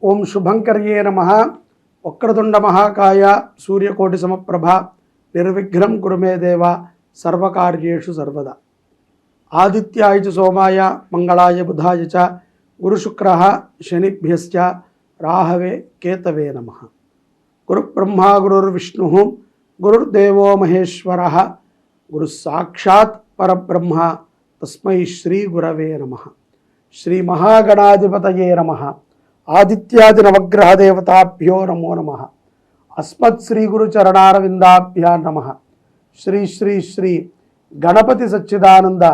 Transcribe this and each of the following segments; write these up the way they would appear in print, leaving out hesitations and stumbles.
ఓం శుభంకర్యే నమః. వక్రతుండ మహాకాయ సూర్యకోటి సమప్రభ నిర్విఘ్నం కురు మే దేవ సర్వకార్యేషు సర్వదా. ఆదిత్యాయ చ సోమాయ మంగళాయ బుధాయ చ గురుశుక్రః శనిభ్యశ్చ రాహవే కేతవే నమః. గురుబ్రహ్మ గురుర్విష్ణుః గురుర్దేవో మహేశ్వరః గురు సాక్షాత్ పరబ్రహ్మ తస్మై శ్రీ గురవే నమః. శ్రీ మహాగణాధిపతయే నమః. ఆదిత్యాది నవగ్రహ దేవతాభ్యో నమో నమః. అస్మత్ శ్రీ గురు చరణారవిందాభ్యా నమః. శ్రీ శ్రీ శ్రీ గణపతి సచ్చిదానంద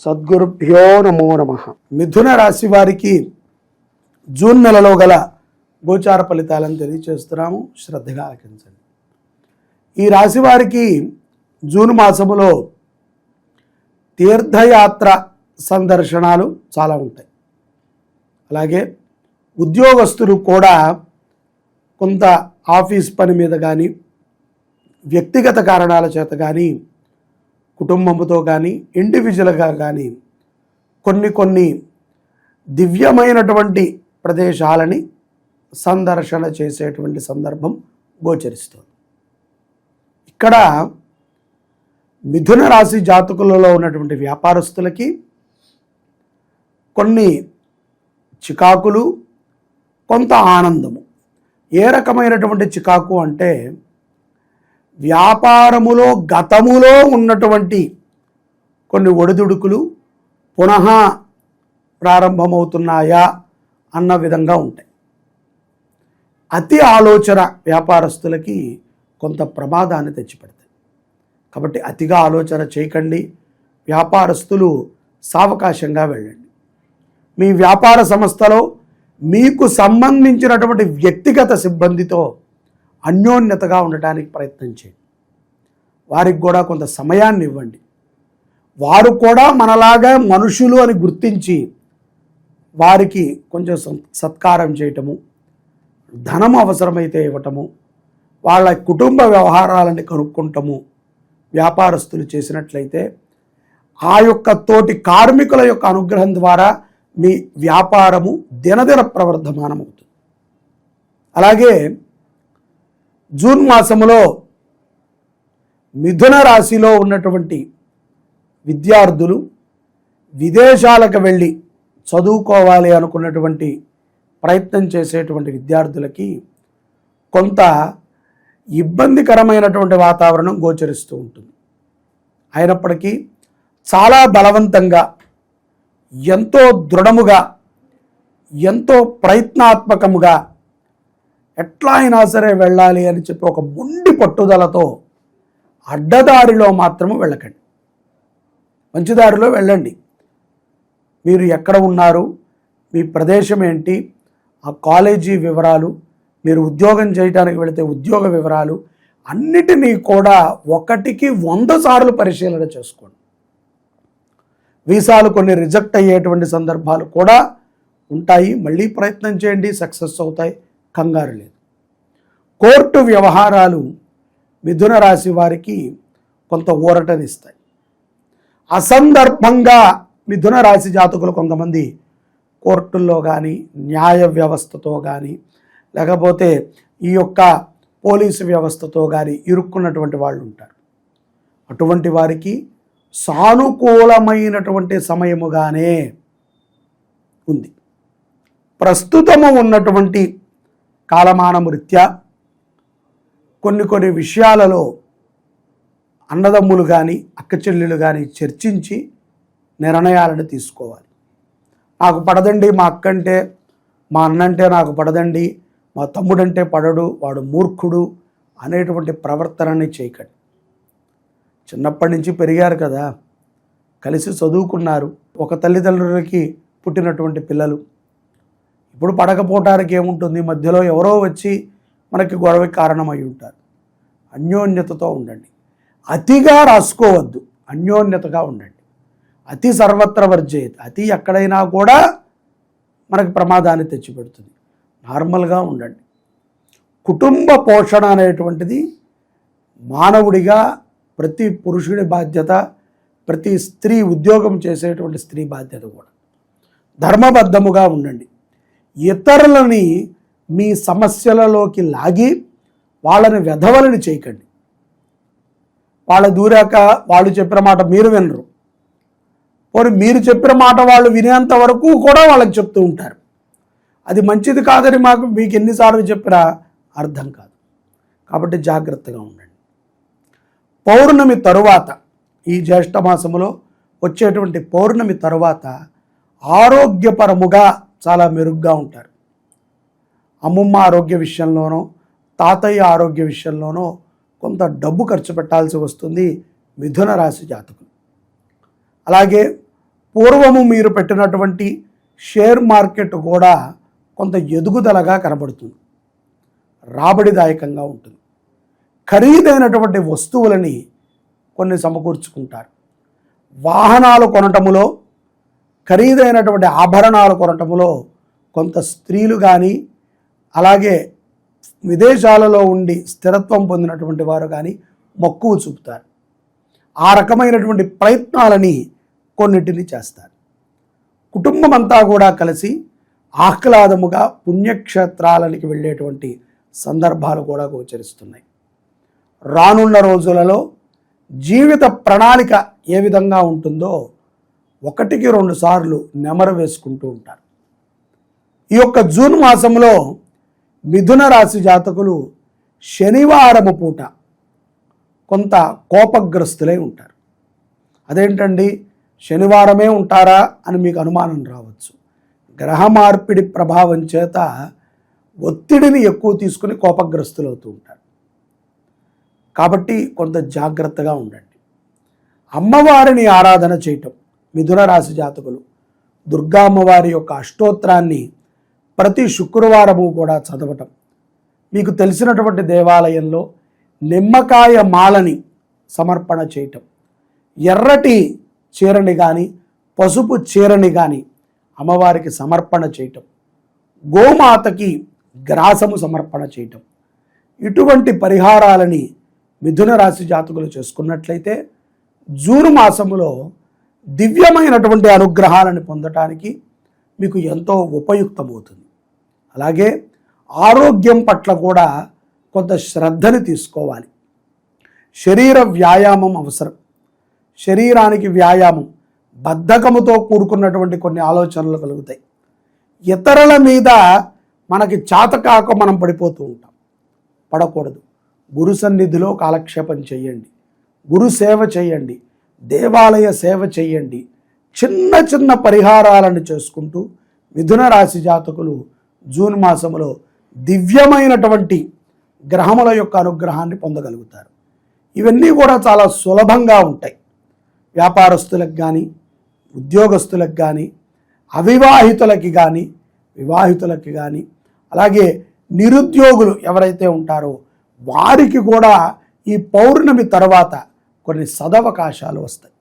సద్గురుభ్యో నమో నమః. మిథున రాశి వారికి జూన్ నెలలో గల గోచార ఫలితాలను తెలియచేస్తున్నాము, శ్రద్ధగా ఆలకించండి. ఈ రాశి వారికి జూన్ మాసములో తీర్థయాత్ర సందర్శనాలు చాలా ఉంటాయి. అలాగే ఉద్యోగస్తులు కూడా కొంత ఆఫీస్ పని మీద కానీ వ్యక్తిగత కారణాల చేత కానీ కుటుంబంతో కానీ ఇండివిజువల్గా కానీ కొన్ని దివ్యమైనటువంటి ప్రదేశాలని సందర్శన చేసేటువంటి సందర్భం గోచరిస్తుంది. ఇక్కడ మిథున రాశి జాతకులలో ఉన్నటువంటి వ్యాపారస్తులకి కొన్ని చికాకులు, కొంత ఆనందము. ఏ రకమైనటువంటి చికాకు అంటే వ్యాపారములో గతములో ఉన్నటువంటి కొన్ని ఒడిదుడుకులు పునః ప్రారంభమవుతున్నాయా అన్న విధంగా ఉంటాయి. అతి ఆలోచన వ్యాపారస్తులకి కొంత ప్రమాదాన్ని తెచ్చిపెడతాయి. కాబట్టి అతిగా ఆలోచన చేయకండి. వ్యాపారస్తులు సావకాశంగా వెళ్ళండి. మీ వ్యాపార సంస్థలో మీకు సంబంధించినటువంటి వ్యక్తిగత సిబ్బందితో అన్యోన్యతగా ఉండటానికి ప్రయత్నం చేయండి. వారికి కూడా కొంత సమయాన్ని ఇవ్వండి. వారు కూడా మనలాగా మనుషులు అని గుర్తించి వారికి కొంచెం సత్కారం చేయటము, ధనం అవసరమైతే ఇవ్వటము, వాళ్ళ కుటుంబ వ్యవహారాలని కనుక్కుంటము వ్యాపారస్తులు చేసినట్లయితే ఆ యొక్క తోటి కార్మికుల యొక్క అనుగ్రహం ద్వారా మీ వ్యాపారము దినదిన ప్రవర్ధమానం అవుతుంది. అలాగే జూన్ మాసములో మిథున రాశిలో ఉన్నటువంటి విద్యార్థులు విదేశాలకు వెళ్ళి చదువుకోవాలి అనుకున్నటువంటి ప్రయత్నం చేసేటువంటి విద్యార్థులకి కొంత ఇబ్బందికరమైనటువంటి వాతావరణం గోచరిస్తూ ఉంటుంది. అయినప్పటికీ చాలా బలవంతంగా, ఎంతో దృఢముగా, ఎంతో ప్రయత్నాత్మకముగా ఎట్లా అయినా సరే వెళ్ళాలి అని చెప్పి ఒక మొండి పట్టుదలతో అడ్డదారిలో మాత్రము వెళ్ళకండి. మంచి దారిలో వెళ్ళండి. మీరు ఎక్కడ ఉన్నారు, మీ ప్రదేశం ఏంటి, ఆ కాలేజీ వివరాలు, మీరు ఉద్యోగం చేయడానికి వెళితే ఉద్యోగ వివరాలు అన్నిటినీ కూడా 1కి 100 సార్లు పరిశీలన చేసుకోండి. వీసాలు కొన్ని రిజెక్ట్ అయ్యేటువంటి సందర్భాలు కూడా ఉంటాయి. మళ్ళీ ప్రయత్నం చేయండి, సక్సెస్ అవుతాయి, కంగారు లేదు. కోర్టు వ్యవహారాలు మిథున రాశి వారికి కొంత ఊరటనిస్తాయి. అసందర్భంగా మిథున రాశి జాతకులు కొంతమంది కోర్టుల్లో కానీ, న్యాయ వ్యవస్థతో కానీ, లేకపోతే ఈ యొక్క పోలీసు వ్యవస్థతో కానీ ఇరుక్కున్నటువంటి వాళ్ళు ఉంటారు. అటువంటి వారికి సానుకూలమైనటువంటి సమయముగానే ఉంది. ప్రస్తుతము ఉన్నటువంటి కాలమానము రీత్యా కొన్ని విషయాలలో అన్నదమ్ములు కానీ అక్క చెల్లెలు కానీ చర్చించి నిర్ణయాలను తీసుకోవాలి. నాకు పడదండి మా అక్క అంటే, మా అన్నంటే నాకు పడదండి, మా తమ్ముడంటే పడడు, వాడు మూర్ఖుడు అనేటువంటి ప్రవర్తనని చేయకండి. చిన్నప్పటి నుంచి పెరిగారు కదా, కలిసి చదువుకున్నారు, ఒక తల్లిదండ్రులకి పుట్టినటువంటి పిల్లలు. ఇప్పుడు పడకపోవటానికి ఏముంటుంది, మధ్యలో ఎవరో వచ్చి మనకి గొడవకి కారణమై ఉంటారు. అన్యోన్యతతో ఉండండి. అతిగా రాసుకోవద్దు, అన్యోన్యతగా ఉండండి. అతి సర్వత్ర వర్జేత్. అతి ఎక్కడైనా కూడా మనకు ప్రమాదాన్ని తెచ్చిపెడుతుంది. నార్మల్గా ఉండండి. కుటుంబ పోషణ అనేటువంటిది మానవుడిగా ప్రతి పురుషుడి బాధ్యత, ప్రతి స్త్రీ ఉద్యోగం చేసేటువంటి స్త్రీ బాధ్యత కూడా. ధర్మబద్ధముగా ఉండండి. ఇతరులని మీ సమస్యలలోకి లాగి వాళ్ళని వెధవలని చేయకండి. వాళ్ళు దూరాక వాళ్ళు చెప్పిన మాట మీరు వినరు, పోనీ మీరు చెప్పిన మాట వాళ్ళు వినేంత వరకు కూడా వాళ్ళకి చెప్తూ ఉంటారు. అది మంచిది కాదని మీకు ఎన్నిసార్లు చెప్పినా అర్థం కాదు. కాబట్టి జాగ్రత్తగా ఉండండి. పౌర్ణమి తరువాత, ఈ జ్యేష్ఠ మాసములో వచ్చేటువంటి పౌర్ణమి తరువాత ఆరోగ్యపరముగా చాలా మెరుగ్గా ఉంటారు. అమ్మమ్మ ఆరోగ్య విషయంలోనో తాతయ్య ఆరోగ్య విషయంలోనో కొంత డబ్బు ఖర్చు పెట్టాల్సి వస్తుంది మిథున రాశి జాతకులు. అలాగే పూర్వము మీరు పెట్టినటువంటి షేర్ మార్కెట్ కూడా కొంత ఎదుగుదలగా కనబడుతుంది, రాబడిదాయకంగా ఉంటుంది. ఖరీదైనటువంటి వస్తువులని కొన్ని సమకూర్చుకుంటారు. వాహనాలు కొనటములో, ఖరీదైనటువంటి ఆభరణాలు కొనటములో కొంత స్త్రీలు కానీ, అలాగే విదేశాలలో ఉండి స్థిరత్వం పొందినటువంటి వారు కానీ మక్కువ చూపుతారు. ఆ రకమైనటువంటి ప్రయత్నాలని కొన్నిటిని చేస్తారు. కుటుంబం అంతా కూడా కలిసి ఆహ్లాదముగా పుణ్యక్షేత్రాలకి వెళ్ళేటువంటి సందర్భాలు కూడా గోచరిస్తున్నాయి. రానున్న రోజులలో జీవిత ప్రణాళిక ఏ విధంగా ఉంటుందో 1-2 సార్లు నెమరు వేసుకుంటూ ఉంటారు. ఈ యొక్క జూన్ మాసంలో మిథున రాశి జాతకులు శనివారము పూట కొంత కోపగ్రస్తులై ఉంటారు. అదేంటండి, శనివారమే ఉంటారా అని మీకు అనుమానం రావచ్చు. గ్రహ మార్పిడి ప్రభావం చేత ఒత్తిడిని ఎక్కువ తీసుకుని కోపగ్రస్తులు అవుతూ ఉంటారు. కాబట్టి కొంత జాగ్రత్తగా ఉండండి. అమ్మవారిని ఆరాధన చేయటం, మిథున రాశి జాతకులు దుర్గా అమ్మవారి యొక్క అష్టోత్తరాన్ని ప్రతి శుక్రవారము కూడా చదవటం, మీకు తెలిసినటువంటి దేవాలయంలో నిమ్మకాయ మాలని సమర్పణ చేయటం, ఎర్రటి చీరని కానీ పసుపు చీరని కానీ అమ్మవారికి సమర్పణ చేయటం, గోమాతకి గ్రాసము సమర్పణ చేయటం, ఇటువంటి పరిహారాలని మిథున రాశి జాతకులు చేసుకున్నట్లయితే జూన్ మాసములో దివ్యమైనటువంటి అనుగ్రహాలను పొందటానికి మీకు ఎంతో ఉపయుక్తమవుతుంది. అలాగే ఆరోగ్యం పట్ల కూడా కొంత శ్రద్ధని తీసుకోవాలి. శరీర వ్యాయామం అవసరం. శరీరానికి వ్యాయామం, బద్ధకముతో కూడుకున్నటువంటి కొన్ని ఆలోచనలు కలుగుతాయి. ఇతరుల మీద మనకి చాతకాక మనం పడిపోతూ ఉంటాం, పడకూడదు. గురు సన్నిధిలో కాలక్షేపం చేయండి, గురు సేవ చేయండి, దేవాలయ సేవ చేయండి. చిన్న చిన్న పరిహారాలను చేసుకుంటూ మిథున రాశి జాతకులు జూన్ మాసంలో దివ్యమైనటువంటి గ్రహముల యొక్క అనుగ్రహాన్ని పొందగలుగుతారు. ఇవన్నీ కూడా చాలా సులభంగా ఉంటాయి. వ్యాపారస్తులకు కానీ, ఉద్యోగస్తులకు కానీ, అవివాహితులకి కానీ, వివాహితులకి కానీ, అలాగే నిరుద్యోగులు ఎవరైతే ఉంటారో వారికి కూడా ఈ పౌర్ణమి తర్వాత కొన్ని సదవకాశాలు వస్తాయి,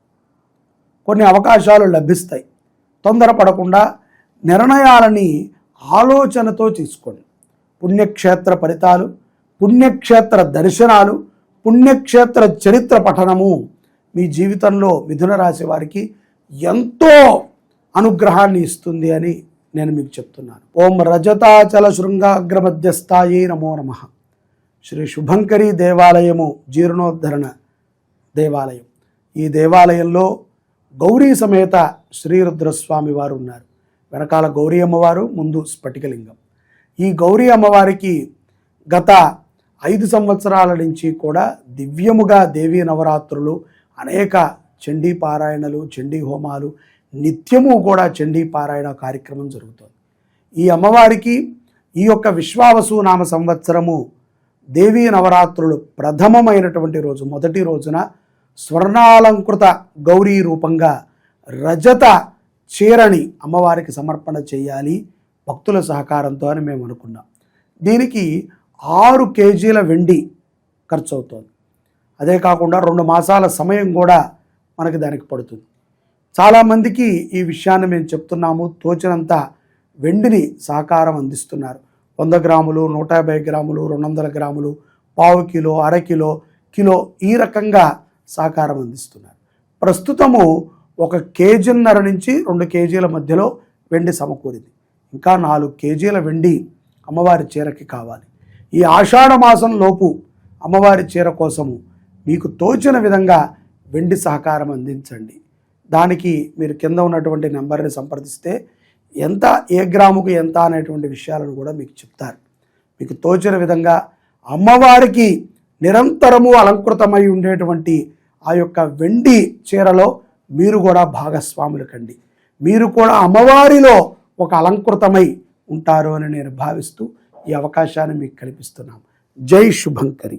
కొన్ని అవకాశాలు లభిస్తాయి. తొందరపడకుండా నిర్ణయాలని ఆలోచనతో తీసుకోండి. పుణ్యక్షేత్ర ఫలితాలు, పుణ్యక్షేత్ర దర్శనాలు, పుణ్యక్షేత్ర చరిత్ర పఠనము మీ జీవితంలో మిథున రాశి వారికి ఎంతో అనుగ్రహాన్ని ఇస్తుంది అని నేను మీకు చెప్తున్నాను. ఓం రజతాచల శృంగాగ్ర మధ్యస్థాయే నమో నమః. శ్రీ శుభంకరి దేవాలయము జీర్ణోద్ధరణ దేవాలయం. ఈ దేవాలయంలో గౌరీ సమేత శ్రీరుద్రస్వామి వారు ఉన్నారు. వెనకాల గౌరీ అమ్మవారు, ముందు స్ఫటికలింగం. ఈ గౌరీ అమ్మవారికి గత 5 సంవత్సరాల నుంచి కూడా దివ్యముగా దేవీ నవరాత్రులు, అనేక చండీ పారాయణలు, చండీ హోమాలు, నిత్యము కూడా చండీ పారాయణ కార్యక్రమం జరుగుతుంది. ఈ అమ్మవారికి ఈ యొక్క విశ్వావసు నామ సంవత్సరము దేవీ నవరాత్రులు ప్రథమమైనటువంటి రోజు, మొదటి రోజున స్వర్ణాలంకృత గౌరీ రూపంగా రజత చీరని అమ్మవారికి సమర్పణ చేయాలి భక్తుల సహకారంతో అని మేము అనుకున్నాం. దీనికి 6 కేజీల వెండి ఖర్చు అవుతుంది. అదే కాకుండా 2 మాసాల సమయం కూడా మనకి దానికి పడుతుంది. చాలామందికి ఈ విషయాన్ని మేము చెప్తున్నాము, తోచినంత వెండిని సహకారం అందిస్తున్నారు. 100 గ్రాములు, 150 గ్రాములు, 200 గ్రాములు, పావు కిలో, అరకిలో, కిలో, ఈ రకంగా సహకారం అందిస్తున్నారు. ప్రస్తుతము 1 కేజీన్నర నుంచి 2 కేజీల మధ్యలో వెండి సమకూరింది. ఇంకా 4 కేజీల వెండి అమ్మవారి చీరకి కావాలి. ఈ ఆషాఢ మాసం లోపు అమ్మవారి చీర కోసము మీకు తోచిన విధంగా వెండి సహకారం అందించండి. దానికి మీరు కింద ఉన్నటువంటి నెంబర్ని సంప్రదిస్తే ఎంత, ఏ గ్రాముకు ఎంత అనేటువంటి విషయాలను కూడా మీకు చెప్తారు. మీకు తోచిన విధంగా అమ్మవారికి నిరంతరము అలంకృతమై ఉండేటువంటి ఆ యొక్క వెండి చీరలో మీరు కూడా భాగస్వాములు కండి. మీరు కూడా అమ్మవారిలో ఒక అలంకృతమై ఉంటారు అని నేను భావిస్తూ ఈ అవకాశాన్ని మీకు కల్పిస్తున్నాను. జై శుభంకరి.